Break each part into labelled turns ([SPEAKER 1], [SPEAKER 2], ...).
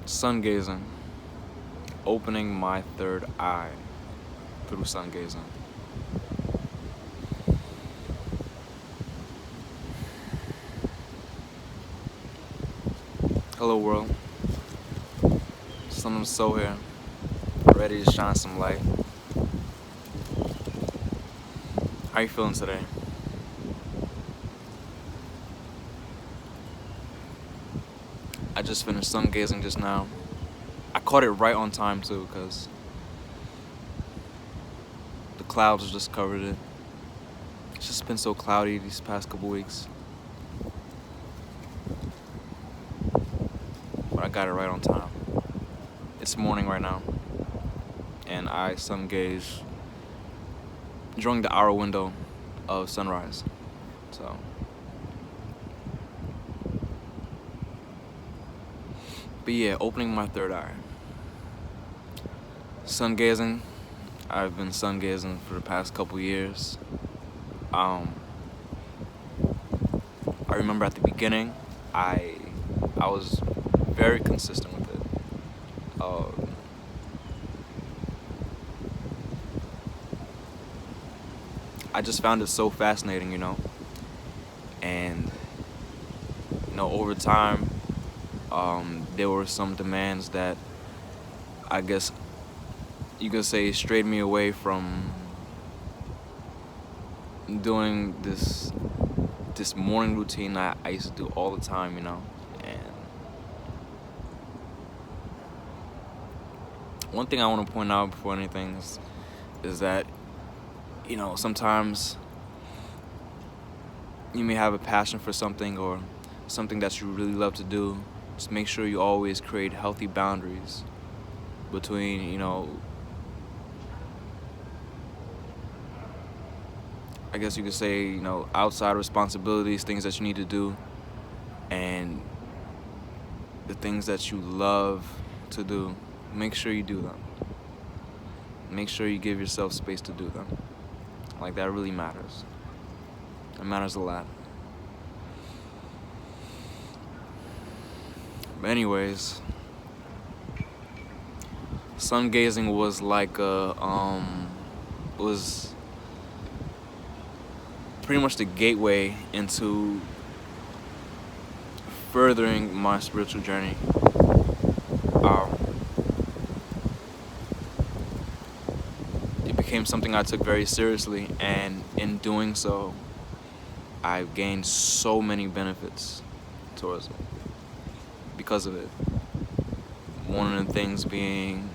[SPEAKER 1] SunGazing. Opening my third eye through SunGazing. Hello world. Son of the soul here. Ready to shine some light. How you feeling today? I just finished SunGazing just now. I caught it right on time too, because the clouds just covered it. It's just been so cloudy these past couple weeks. But I got it right on time. It's morning right now, and I sungaze during the hour window of sunrise. So, but yeah, opening my third eye. SunGazing. I've been SunGazing for the past couple years. I remember at the beginning, I was very consistent with it. I just found it so fascinating, and over time, there were some demands that I guess you could say strayed me away from doing this morning routine I used to do all the time, and one thing I want to point out before anything is that sometimes you may have a passion for something or something that you really love to do. Just make sure you always create healthy boundaries between I guess you could say outside responsibilities, things that you need to do, and the things that you love to do. Make sure you do them. Make sure you give yourself space to do them. Like, that really matters. It matters a lot. But anyways, SunGazing was like was pretty much the gateway into furthering my spiritual journey. It became something I took very seriously, and in doing so, I've gained so many benefits towards it because of it. One of the things being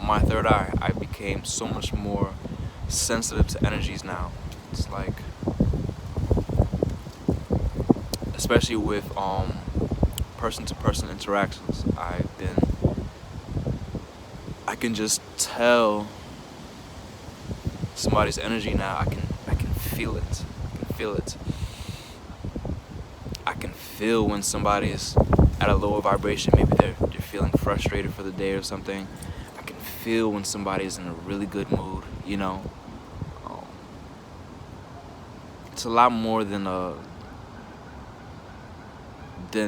[SPEAKER 1] my third eye. I became so much more sensitive to energies now. It's like, especially with person-to-person interactions, I can just tell somebody's energy now. I can feel it. I can feel when somebody's at a lower vibration. Maybe they're feeling frustrated for the day or something. I can feel when somebody's in a really good mood. It's a lot more than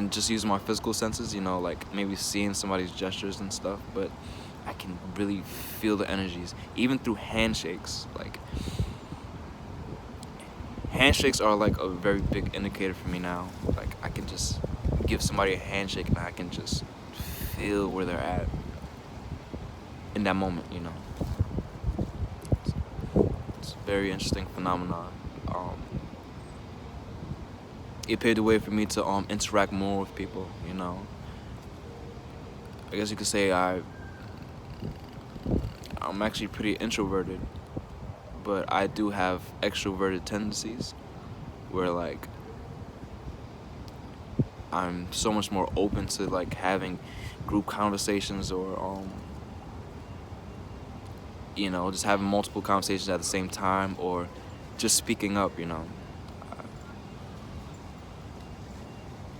[SPEAKER 1] just using my physical senses. Like maybe seeing somebody's gestures and stuff, but I can really feel the energies, even through handshakes. Like, handshakes are like a very big indicator for me now. Like, I can just give somebody a handshake and I can just feel where they're at in that moment. It's a very interesting phenomenon. It paved the way for me to interact more with people. I guess you could say I'm actually pretty introverted, but I do have extroverted tendencies where, like, I'm so much more open to, like, having group conversations or just having multiple conversations at the same time, or just speaking up.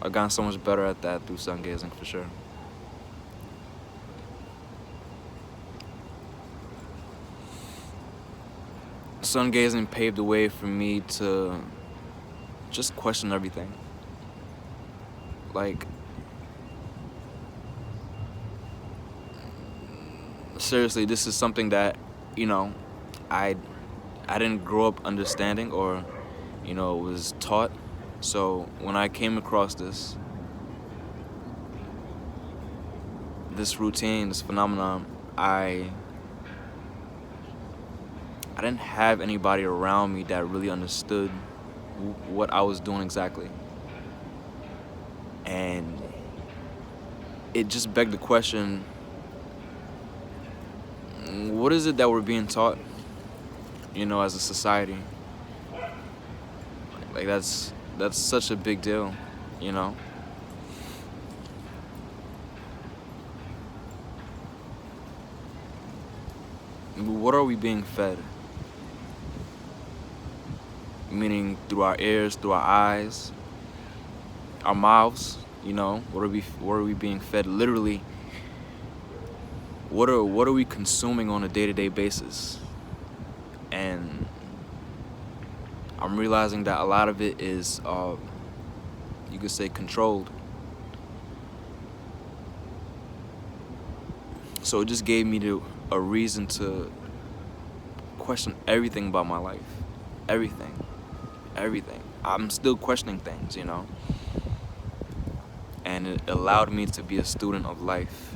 [SPEAKER 1] I've gotten so much better at that through SunGazing, for sure. SunGazing paved the way for me to just question everything. Like, seriously, this is something that, you know, I I didn't grow up understanding or, was taught. So when I came across this routine, this phenomenon, I didn't have anybody around me that really understood what I was doing exactly. And it just begged the question, what is it that we're being taught, as a society? Like that's such a big deal, you know? What are we being fed? Meaning through our ears, through our eyes, our mouths, what are we being fed? Literally, what are we consuming on a day-to-day basis? And I'm realizing that a lot of it is, you could say, controlled. So it just gave me a reason to question everything about my life. Everything. I'm still questioning things, And it allowed me to be a student of life.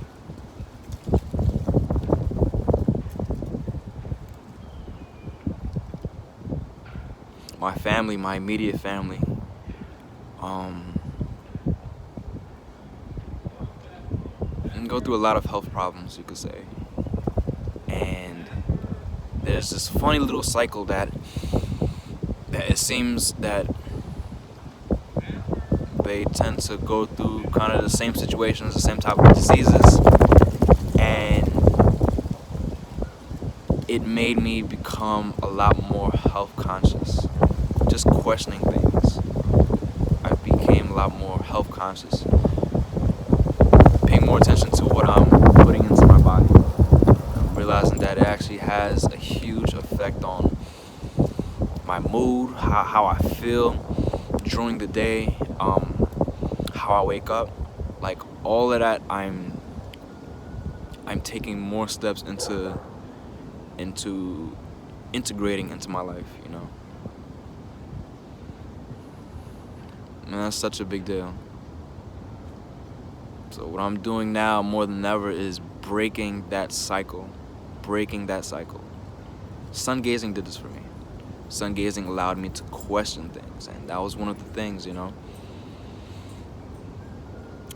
[SPEAKER 1] My family, my immediate family, and go through a lot of health problems, you could say. And there's this funny little cycle that it seems that they tend to go through kind of the same situations, the same type of diseases, and it made me become a lot more health conscious, just questioning things. I became a lot more health conscious, paying more attention to what I'm putting into my body. I'm realizing that it actually has a huge effect on my mood, how I feel during the day, how I wake up, like all of that. I'm taking more steps into integrating into my life, And that's such a big deal. So what I'm doing now more than ever is breaking that cycle. SunGazing did this for me. SunGazing allowed me to question things, and that was one of the things,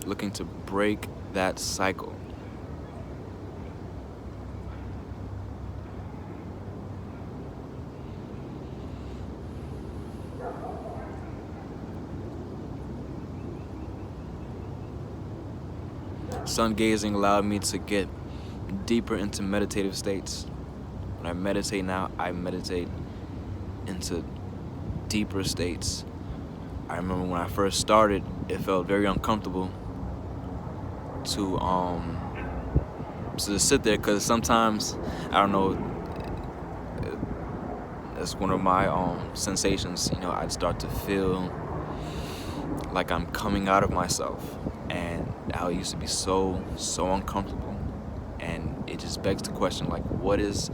[SPEAKER 1] looking to break that cycle. SunGazing allowed me to get deeper into meditative states. When I meditate now, I meditate into deeper states. I remember when I first started, it felt very uncomfortable to sit there, because sometimes, I don't know, that's one of my sensations. I'd start to feel like I'm coming out of myself, and I used to be so uncomfortable, and it just begs the question, like, what is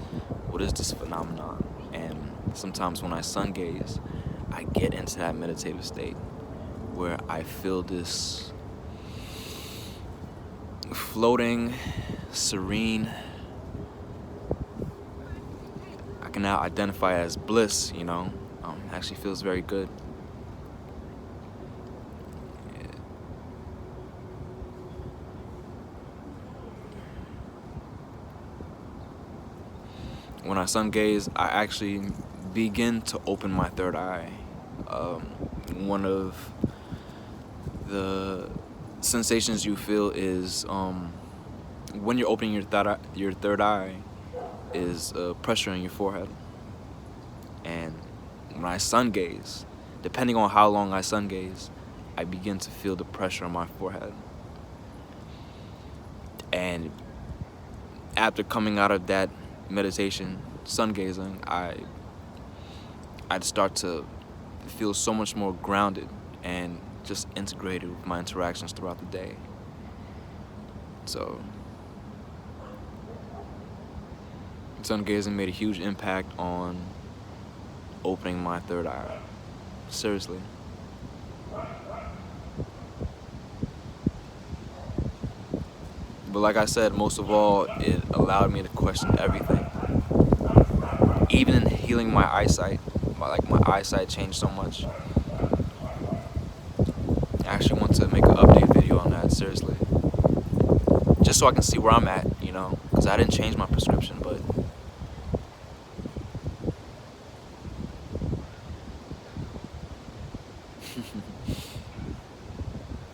[SPEAKER 1] this phenomenon? And sometimes when I sun gaze, I get into that meditative state where I feel this floating, serene, I can now identify as bliss, actually feels very good. When I sun gaze, I actually begin to open my third eye. One of the sensations you feel is, when you're opening your third eye, is pressure in your forehead. And when I sun gaze, depending on how long I sun gaze, I begin to feel the pressure on my forehead. And after coming out of that meditation, sun gazing, I'd start to feel so much more grounded and just integrated with my interactions throughout the day. So SunGazing made a huge impact on opening my third eye. Seriously. But like I said, most of all, it allowed me to question everything. Even in healing my eyesight, my eyesight changed so much. I actually want to make an update video on that, seriously. Just so I can see where I'm at, you know? Because I didn't change my prescription, but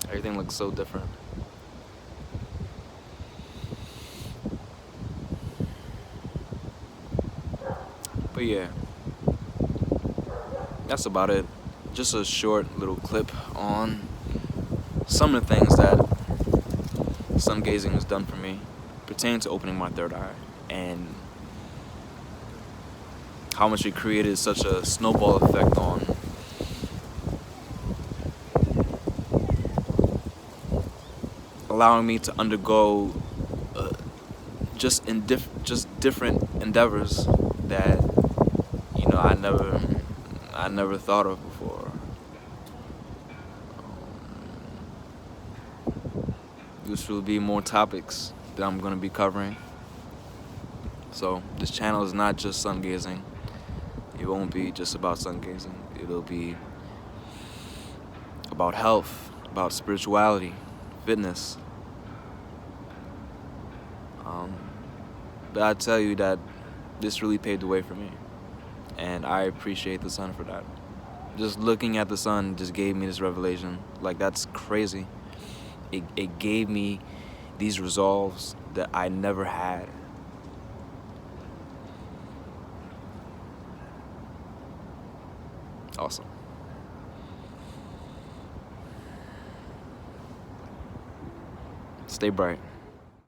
[SPEAKER 1] everything looks so different. But yeah, that's about it. Just a short little clip on some of the things that SunGazing has done for me pertaining to opening my third eye, and how much it created such a snowball effect on allowing me to undergo just different endeavors that, you know, I never thought of before. This will be more topics that I'm gonna be covering. So this channel is not just SunGazing. It won't be just about SunGazing. It'll be about health, about spirituality, fitness. But I tell you that this really paved the way for me, and I appreciate the sun for that. Just looking at the sun just gave me this revelation. Like, that's crazy. It gave me these resolves that I never had. Awesome. Stay bright.